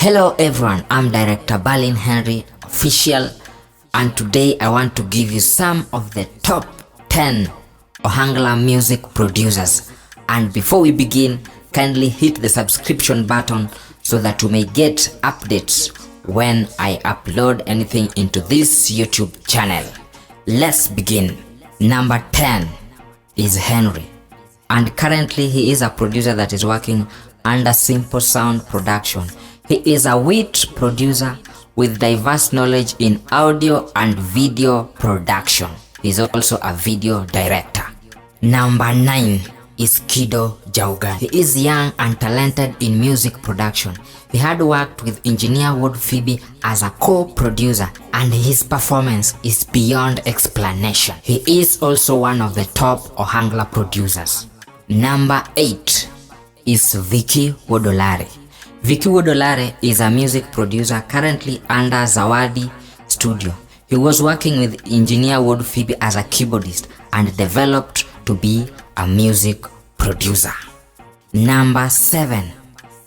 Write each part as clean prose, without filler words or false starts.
Hello everyone, I'm Director Berlin Henry Official, and today I want to give you some of the top 10 Ohangla music producers. And before we begin, kindly hit the subscription button so that you may get updates when I upload anything into this YouTube channel. Let's begin. Number 10 is Henry, and currently he is a producer that is working under Simple Sound Production. He is a wit producer with diverse knowledge in audio and video production. He is also a video director. Number 9 is Kido Jauga. He is young and talented in music production. He had worked with engineer Wood Phoebe as a co-producer, and his performance is beyond explanation. He is also one of the top Ohangla producers. Number 8 is Vicky Wodolare. Vicky Wodolare is a music producer currently under Zawadi Studio. He was working with engineer Wood Phoebe as a keyboardist and developed to be a music producer. Number 7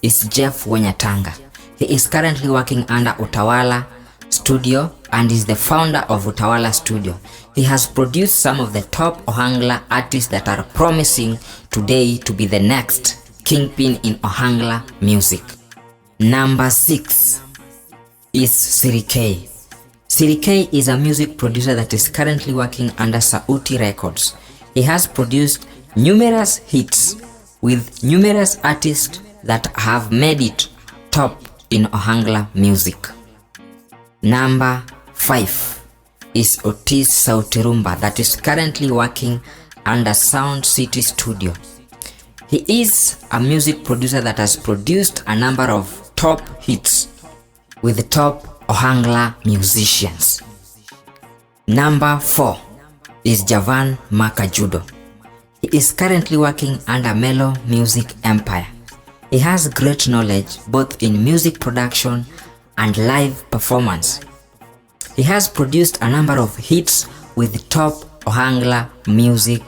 is Jeff Wenyatanga. He is currently working under Utawala Studio and is the founder of Utawala Studio. He has produced some of the top Ohangla artists that are promising today to be the next kingpin in Ohangla music. Number 6 is Sirikei. Sirikei is a music producer that is currently working under Sauti Records. He has produced numerous hits with numerous artists that have made it top in Ohangla music. Number 5 is Otis Sautirumba that is currently working under Sound City Studio. He is a music producer that has produced a number of top hits with the top Ohangla musicians. Number 4 is Javan Makajudo. He is currently working under Mellow Music Empire. He has great knowledge both in music production and live performance. He has produced a number of hits with top Ohangla music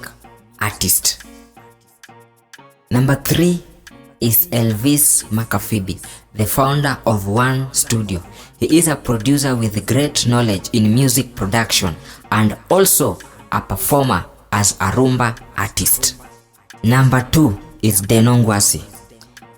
artists. Number 3 is Elvis Makafibi, the founder of One Studio. He is a producer with great knowledge in music production and also a performer as a rumba artist. Number 2 is Deno Ngwasi.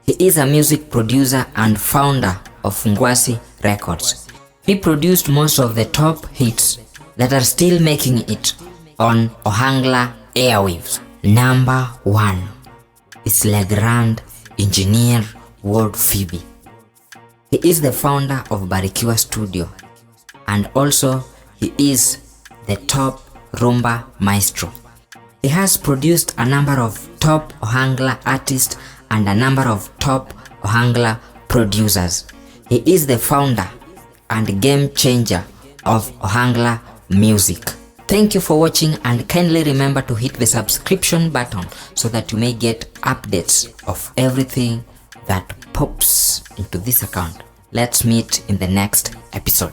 He is a music producer and founder of Ngwasi Records. He produced most of the top hits that are still making it on Ohangla airwaves. Number 1 is Le Grand Engineer Wood Phoebe. He is the founder of Barikiwa Studio, and also he is the top rumba maestro. He has produced a number of top Ohangla artists and a number of top Ohangla producers. He is the founder and game changer of Ohangla music. Thank you for watching, and kindly remember to hit the subscription button so that you may get updates of everything that pops into this account. Let's meet in the next episode.